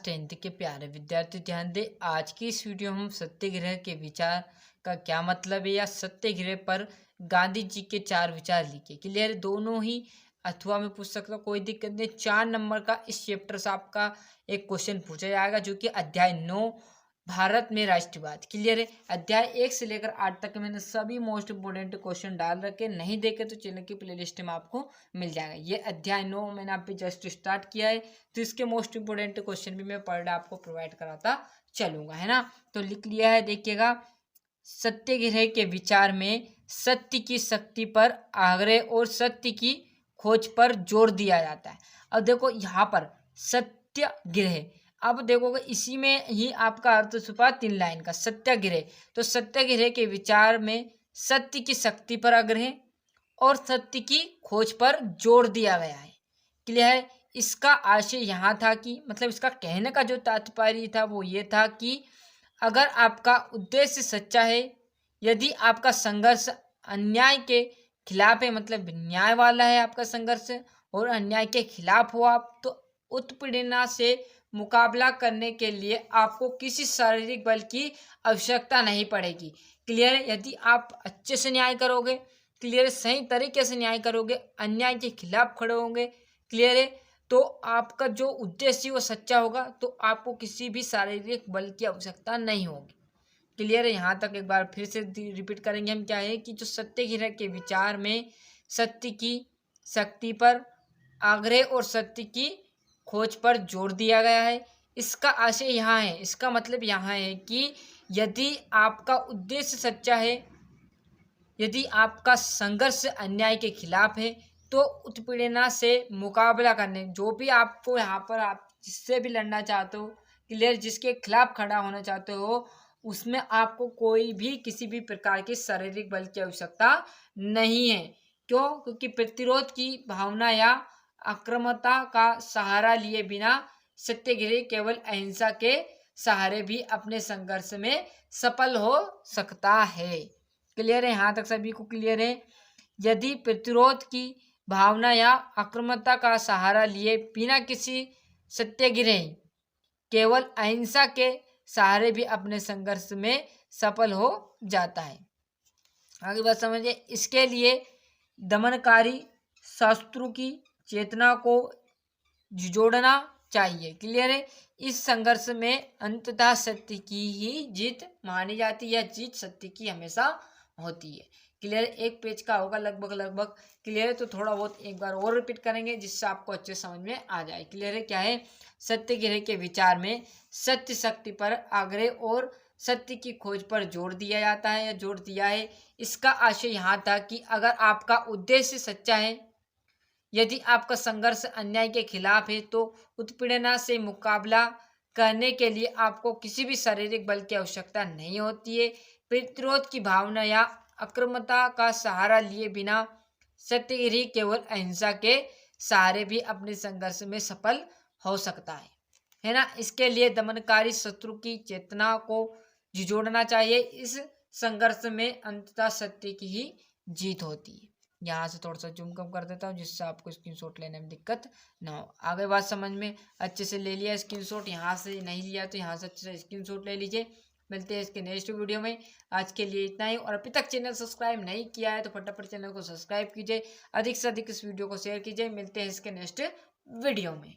Class 10th के प्यारे विद्यार्थी ध्यान दें। आज की इस वीडियो में हम सत्याग्रह के विचार का क्या मतलब है या सत्याग्रह पर गांधी जी के 4 विचार लिखे। क्लियर, दोनों ही अथवा में पूछ सकता हूँ, कोई दिक्कत नहीं। 4 नंबर का इस चैप्टर से आपका एक क्वेश्चन पूछा जाएगा जो कि अध्याय 9 भारत में राष्ट्रवाद। क्लियर है। अध्याय 1 से लेकर 8 तक मैंने सभी मोस्ट इंपोर्टेंट क्वेश्चन डाल रखे, नहीं देखे तो चैनल की प्लेलिस्ट में आपको मिल जाएगा। ये अध्याय 9 मैंने आप पे जस्ट स्टार्ट किया है, तो इसके मोस्ट इंपोर्टेंट क्वेश्चन भी मैं पर डे आपको प्रोवाइड कराता चलूंगा, है ना। तो लिख लिया है, देखिएगा। सत्याग्रह के विचार में सत्य की शक्ति पर आग्रह और सत्य की खोज पर जोर दिया जाता है। अब देखो यहाँ पर सत्याग्रह, अब देखोगे इसी में ही आपका अर्थ छुपा 3 लाइन का सत्याग्रह। तो सत्याग्रह के विचार में सत्य की शक्ति पर आग्रह और सत्य की खोज पर जोर दिया गया है। क्लियर है। इसका आशय यहाँ था कि मतलब इसका कहने का जो तात्पर्य था वो ये था कि अगर आपका उद्देश्य सच्चा है, यदि आपका संघर्ष अन्याय के खिलाफ है, मतलब न्याय वाला है आपका संघर्ष और अन्याय के खिलाफ हो आप, तो उत्पीड़ना से मुकाबला करने के लिए आपको किसी शारीरिक बल की आवश्यकता नहीं पड़ेगी। क्लियर है। यदि आप अच्छे से न्याय करोगे, क्लियर है, सही तरीके से न्याय करोगे, अन्याय के खिलाफ खड़े होंगे, क्लियर है, तो आपका जो उद्देश्य वो सच्चा होगा, तो आपको किसी भी शारीरिक बल की आवश्यकता नहीं होगी। क्लियर है। यहाँ तक एक बार फिर से रिपीट करेंगे हम, क्या है कि जो सत्याग्रह के विचार में सत्य की शक्ति पर आग्रह और सत्य की खोज पर जोर दिया गया है। इसका आशय यहाँ है, इसका मतलब यहाँ है कि यदि आपका उद्देश्य सच्चा है, यदि आपका संघर्ष अन्याय के खिलाफ है, तो उत्पीड़ना से मुकाबला करने, जो भी आपको यहाँ पर आप जिससे भी लड़ना चाहते हो, क्लियर, जिसके खिलाफ खड़ा होना चाहते हो, उसमें आपको कोई भी किसी भी प्रकार की शारीरिक बल की आवश्यकता नहीं है। क्यों? क्योंकि प्रतिरोध की भावना या आक्रामकता का सहारा लिए बिना सत्याग्रही केवल अहिंसा के सहारे भी अपने संघर्ष में सफल हो सकता है। क्लियर है। यहाँ तक सभी को क्लियर है। यदि प्रतिरोध की भावना या आक्रामकता का सहारा लिए बिना किसी सत्याग्रही केवल अहिंसा के सहारे भी अपने संघर्ष में सफल हो जाता है। आगे बात समझिए। इसके लिए दमनकारी शत्रु की चेतना को जोड़ना चाहिए। क्लियर है। इस संघर्ष में अंततः सत्य की ही जीत मानी जाती है, जीत सत्य की हमेशा होती है। क्लियर। एक पेज का होगा लगभग। क्लियर है। तो थोड़ा बहुत एक बार और रिपीट करेंगे जिससे आपको अच्छे समझ में आ जाए। क्लियर है। क्या है? सत्याग्रह के विचार में सत्य शक्ति पर आग्रह और सत्य की खोज पर जोर दिया जाता है या जोर दिया है। इसका आशय यहाँ था कि अगर आपका उद्देश्य सच्चा है, यदि आपका संघर्ष अन्याय के खिलाफ है, तो उत्पीड़ना से मुकाबला करने के लिए आपको किसी भी शारीरिक बल की आवश्यकता नहीं होती है। प्रतिरोध की भावना या आक्रामकता का सहारा लिए बिना सत्याग्रही केवल अहिंसा के सहारे भी अपने संघर्ष में सफल हो सकता है ना। इसके लिए दमनकारी शत्रु की चेतना को झिझोड़ना चाहिए। इस संघर्ष में अंततः सत्य की ही जीत होती है। यहाँ से थोड़ा सा जूम कम कर देता हूँ जिससे आपको स्क्रीनशॉट लेने में दिक्कत ना हो। आगे बात समझ में अच्छे से ले लिया स्क्रीनशॉट, यहाँ से नहीं लिया तो यहाँ से अच्छे से स्क्रीनशॉट ले लीजिए। मिलते हैं इसके नेक्स्ट वीडियो में। आज के लिए इतना ही, और अभी तक चैनल सब्सक्राइब नहीं किया है तो फटाफट चैनल को सब्सक्राइब कीजिए, अधिक से अधिक इस वीडियो को शेयर कीजिए। मिलते हैं इसके नेक्स्ट वीडियो में।